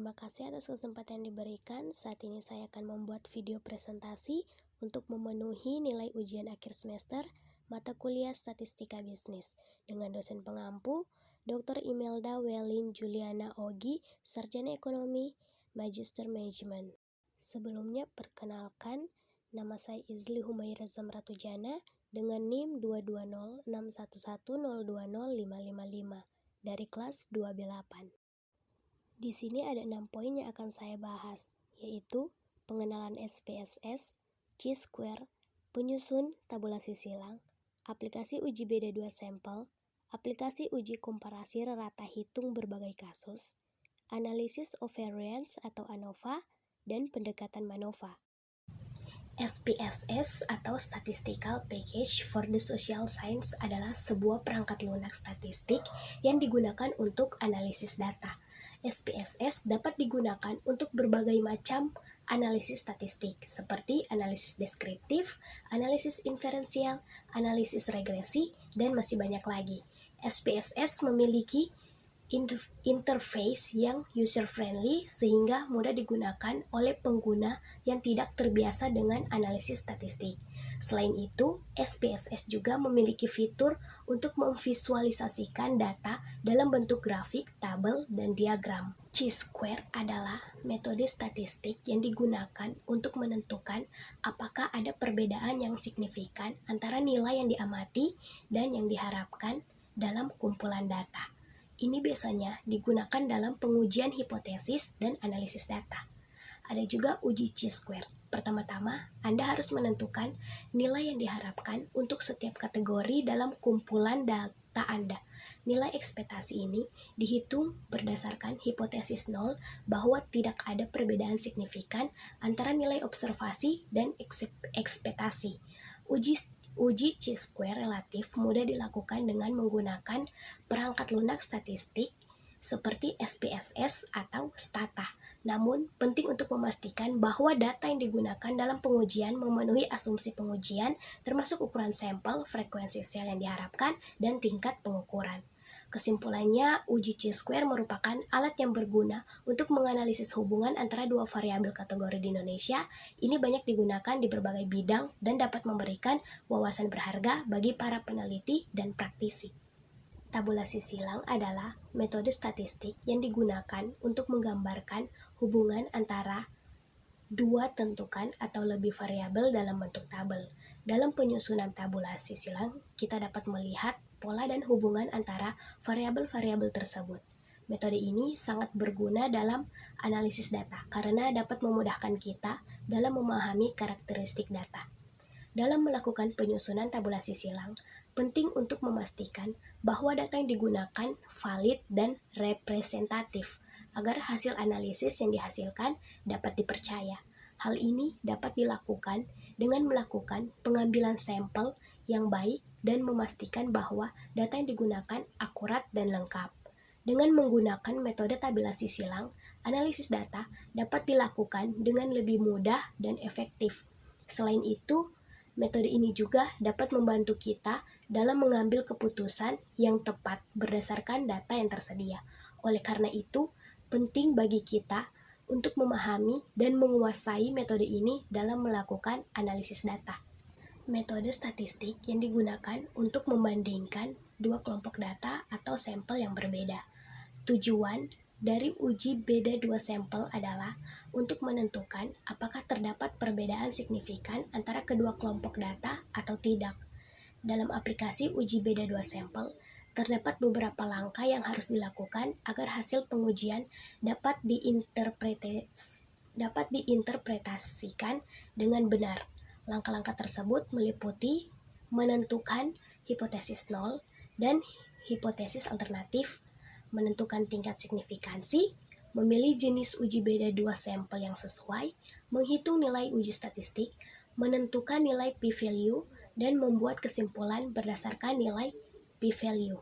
Terima kasih atas kesempatan yang diberikan. Saat ini saya akan membuat video presentasi untuk memenuhi nilai ujian akhir semester mata kuliah Statistika Bisnis dengan dosen pengampu Dr. Imelda Welin Juliana Ogi, Sarjana Ekonomi, Magister Management. Sebelumnya perkenalkan, nama saya Izli Humaira Zamratujana dengan NIM 22061102055 dari kelas 2B8. Di sini ada 6 poin yang akan saya bahas, yaitu pengenalan SPSS, Chi-square, penyusun tabulasi silang, aplikasi uji beda 2 sampel, aplikasi uji komparasi rata hitung berbagai kasus, analisis of variance atau ANOVA, dan pendekatan MANOVA. SPSS atau Statistical Package for the Social Science adalah sebuah perangkat lunak statistik yang digunakan untuk analisis data. SPSS dapat digunakan untuk berbagai macam analisis statistik seperti analisis deskriptif, analisis inferensial, analisis regresi, dan masih banyak lagi. SPSS memiliki interface yang user-friendly sehingga mudah digunakan oleh pengguna yang tidak terbiasa dengan analisis statistik. Selain itu, SPSS juga memiliki fitur untuk memvisualisasikan data dalam bentuk grafik, tabel, dan diagram. Chi-square adalah metode statistik yang digunakan untuk menentukan apakah ada perbedaan yang signifikan antara nilai yang diamati dan yang diharapkan dalam kumpulan data. Ini biasanya digunakan dalam pengujian hipotesis dan analisis data. Ada juga uji Chi-square. Pertama-tama, Anda harus menentukan nilai yang diharapkan untuk setiap kategori dalam kumpulan data Anda. Nilai ekspektasi ini dihitung berdasarkan hipotesis 0 bahwa tidak ada perbedaan signifikan antara nilai observasi dan ekspektasi. Uji Chi-square relatif mudah dilakukan dengan menggunakan perangkat lunak statistik seperti SPSS atau Stata. Namun, penting untuk memastikan bahwa data yang digunakan dalam pengujian memenuhi asumsi pengujian, termasuk ukuran sampel, frekuensi sel yang diharapkan, dan tingkat pengukuran. Kesimpulannya, uji Chi-square merupakan alat yang berguna untuk menganalisis hubungan antara dua variabel kategori di Indonesia. Ini banyak digunakan di berbagai bidang dan dapat memberikan wawasan berharga bagi para peneliti dan praktisi. Tabulasi silang adalah metode statistik yang digunakan untuk menggambarkan hubungan antara dua tentukan atau lebih variabel dalam bentuk tabel. Dalam penyusunan tabulasi silang, kita dapat melihat pola dan hubungan antara variabel-variabel tersebut. Metode ini sangat berguna dalam analisis data karena dapat memudahkan kita dalam memahami karakteristik data. Dalam melakukan penyusunan tabulasi silang, penting untuk memastikan bahwa data yang digunakan valid dan representatif agar hasil analisis yang dihasilkan dapat dipercaya. Hal ini dapat dilakukan dengan melakukan pengambilan sampel yang baik dan memastikan bahwa data yang digunakan akurat dan lengkap. Dengan menggunakan metode tabulasi silang, analisis data dapat dilakukan dengan lebih mudah dan efektif. Selain itu, metode ini juga dapat membantu kita dalam mengambil keputusan yang tepat berdasarkan data yang tersedia. Oleh karena itu, penting bagi kita untuk memahami dan menguasai metode ini dalam melakukan analisis data. Metode statistik yang digunakan untuk membandingkan dua kelompok data atau sampel yang berbeda. Tujuan dari uji beda dua sampel adalah untuk menentukan apakah terdapat perbedaan signifikan antara kedua kelompok data atau tidak. Dalam aplikasi uji beda dua sampel, terdapat beberapa langkah yang harus dilakukan agar hasil pengujian dapat diinterpretasikan dengan benar. Langkah-langkah tersebut meliputi menentukan hipotesis 0 dan hipotesis alternatif, menentukan tingkat signifikansi, memilih jenis uji beda dua sampel yang sesuai, menghitung nilai uji statistik, menentukan nilai p-value, dan membuat kesimpulan berdasarkan nilai p-value.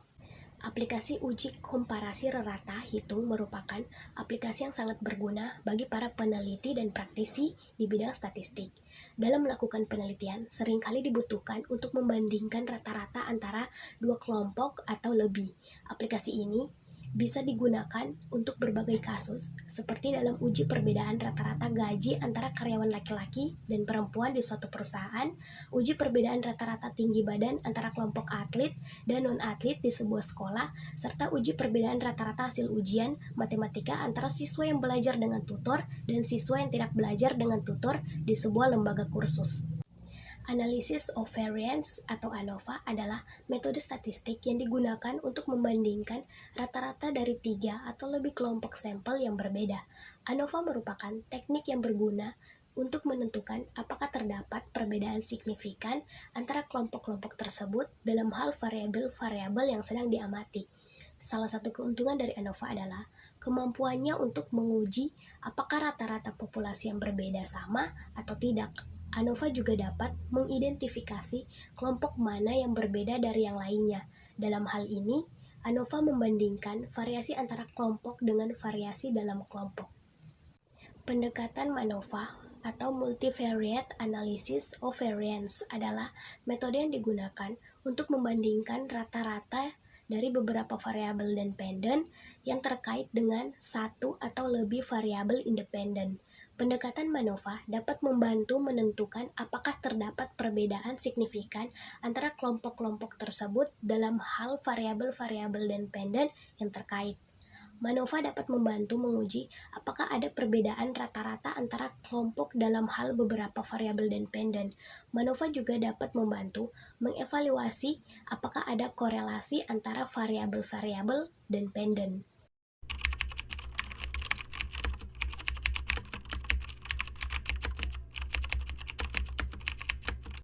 Aplikasi uji komparasi rata hitung merupakan aplikasi yang sangat berguna bagi para peneliti dan praktisi di bidang statistik. Dalam melakukan penelitian, seringkali dibutuhkan untuk membandingkan rata-rata antara dua kelompok atau lebih. Aplikasi ini bisa digunakan untuk berbagai kasus, seperti dalam uji perbedaan rata-rata gaji antara karyawan laki-laki dan perempuan di suatu perusahaan, uji perbedaan rata-rata tinggi badan antara kelompok atlet dan non-atlet di sebuah sekolah, serta uji perbedaan rata-rata hasil ujian matematika antara siswa yang belajar dengan tutor dan siswa yang tidak belajar dengan tutor di sebuah lembaga kursus. Analysis of variance atau ANOVA adalah metode statistik yang digunakan untuk membandingkan rata-rata dari 3 atau lebih kelompok sampel yang berbeda. ANOVA merupakan teknik yang berguna untuk menentukan apakah terdapat perbedaan signifikan antara kelompok-kelompok tersebut dalam hal variabel-variabel yang sedang diamati. Salah satu keuntungan dari ANOVA adalah kemampuannya untuk menguji apakah rata-rata populasi yang berbeda sama atau tidak. ANOVA juga dapat mengidentifikasi kelompok mana yang berbeda dari yang lainnya. Dalam hal ini, ANOVA membandingkan variasi antara kelompok dengan variasi dalam kelompok. Pendekatan MANOVA atau Multivariate Analysis of Variance adalah metode yang digunakan untuk membandingkan rata-rata dari beberapa variabel dependen yang terkait dengan satu atau lebih variabel independen. Pendekatan MANOVA dapat membantu menentukan apakah terdapat perbedaan signifikan antara kelompok-kelompok tersebut dalam hal variabel-variabel dependen yang terkait. MANOVA dapat membantu menguji apakah ada perbedaan rata-rata antara kelompok dalam hal beberapa variabel dependen. MANOVA juga dapat membantu mengevaluasi apakah ada korelasi antara variabel-variabel dependen.